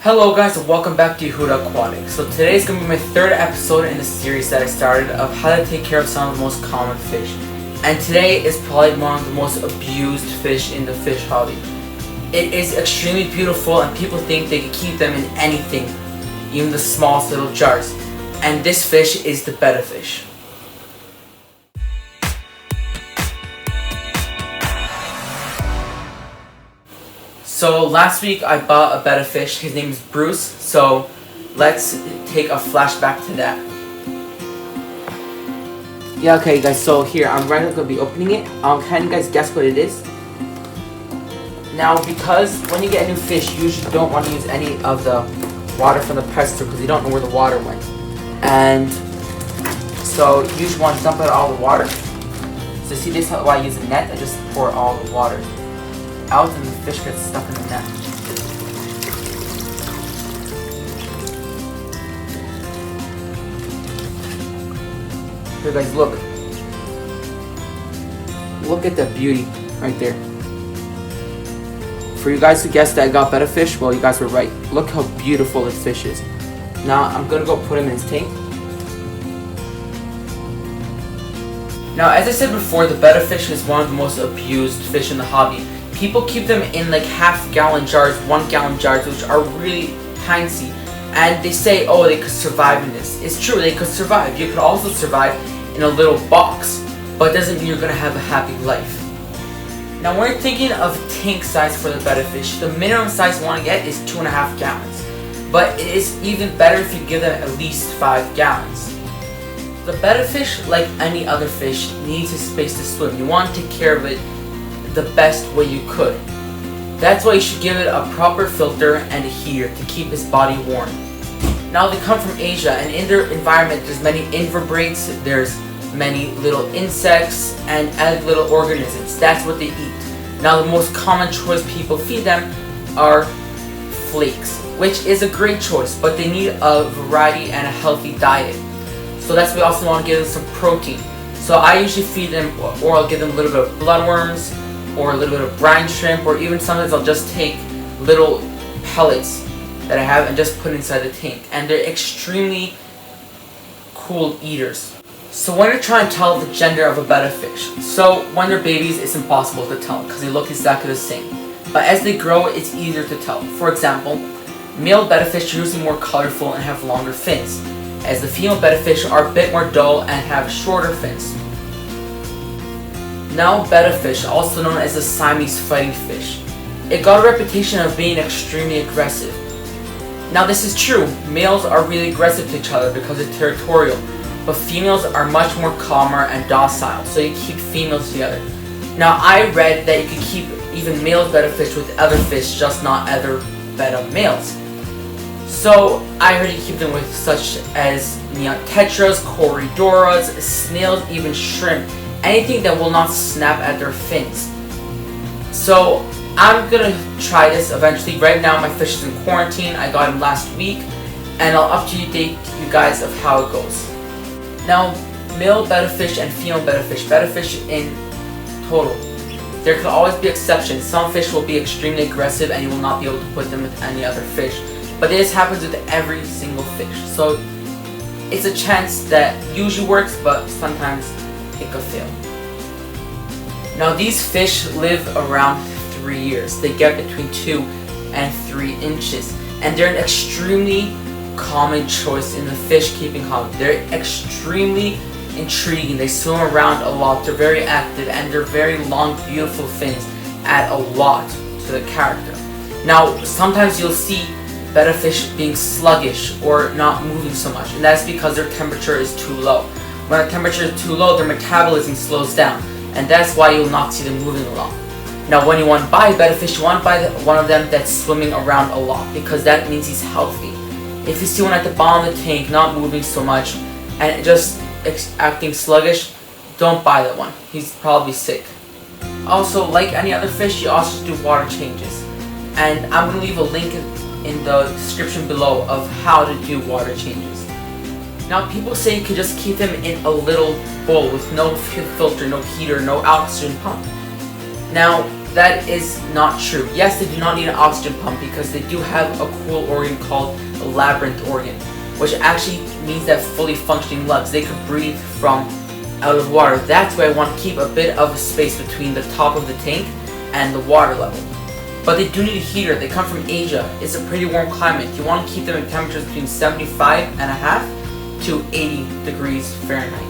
Hello guys and welcome back to Yehuda Aquatics. So today's going to be my third episode in the series that I started of how to take care of some of the most common fish. And today is probably one of the most abused fish in the fish hobby. It is extremely beautiful and people think they can keep them in anything, even the smallest little jars. And this fish is the Betta fish. So last week I bought a Betta fish. His name is Bruce. So let's take a flashback to that. Yeah, okay guys, so here I'm right now going to be opening it. Can you guys guess what it is? Now because when you get a new fish, you usually don't want to use any of the water from the pressure because you don't know where the water went. And so you usually want to dump out all the water. So see, this is why I use a net. I just pour all the water out and the fish gets stuck in the net. Here guys, look. Look at that beauty right there. For you guys to guess that I got Betta fish, well you guys were right. Look how beautiful this fish is. Now I'm gonna go put him in his tank. Now as I said before, the Betta fish is one of the most abused fish in the hobby. People keep them in like half-gallon jars, 1-gallon jars, which are really tiny. And they say, oh, they could survive in this. It's true, they could survive. You could also survive in a little box, but it doesn't mean you're going to have a happy life. Now when you're thinking of tank size for the Betta fish, the minimum size you want to get is 2.5 gallons. But it is even better if you give them at least 5 gallons. The Betta fish, like any other fish, needs a space to swim. You want to take care of it the best way you could. That's why you should give it a proper filter and a heater to keep its body warm. Now they come from Asia, and in their environment there's many invertebrates, there's many little insects and other little organisms. That's what they eat. Now the most common choice people feed them are flakes, which is a great choice, but they need a variety and a healthy diet. So that's why we also want to give them some protein. So I usually feed them, or I'll give them a little bit of bloodworms, or a little bit of brine shrimp, or even sometimes I'll just take little pellets that I have and just put inside the tank. And they're extremely cool eaters. So when you're trying to tell the gender of a Betta fish, so when they're babies it's impossible to tell because they look exactly the same. But as they grow it's easier to tell. For example, male Betta fish are usually more colorful and have longer fins, as the female Betta fish are a bit more dull and have shorter fins. Now Betta fish, also known as the Siamese fighting fish, it got a reputation of being extremely aggressive. Now this is true, males are really aggressive to each other because they're territorial, but females are much more calmer and docile, so you keep females together. Now I read that you can keep even male Betta fish with other fish, just not other Betta males. So I already keep them with such as neon tetras, corridoras, snails, even shrimp. Anything that will not snap at their fins. So I'm gonna try this eventually. Right now my fish is in quarantine. I got him last week and I'll update you guys of how it goes. Now male Betta fish and female Betta fish in total, there could always be exceptions. Some fish will be extremely aggressive and you will not be able to put them with any other fish. But this happens with every single fish. So it's a chance that usually works, but sometimes it could fail. Now these fish live around 3 years. They get between 2 and 3 inches. And they're an extremely common choice in the fish keeping hobby. They're extremely intriguing. They swim around a lot. They're very active and their very long beautiful fins add a lot to the character. Now sometimes you'll see Betta fish being sluggish or not moving so much, and that's because their temperature is too low. When the temperature is too low, their metabolism slows down, and that's why you'll not see them moving along. Now when you want to buy a Betta fish, you want to buy one of them that's swimming around a lot, because that means he's healthy. If you see one at the bottom of the tank not moving so much and just acting sluggish, don't buy that one. He's probably sick. Also, like any other fish, you also do water changes. And I'm going to leave a link in the description below of how to do water changes. Now people say you could just keep them in a little bowl with no filter, no heater, no oxygen pump. Now That is not true. Yes, they do not need an oxygen pump because they do have a cool organ called a labyrinth organ, which actually means that fully functioning lungs. They could breathe from out of water. That's why I want to keep a bit of a space between the top of the tank and the water level. But they do need a heater. They come from Asia. It's a pretty warm climate. You want to keep them in temperatures between 75.5 to 80 degrees Fahrenheit.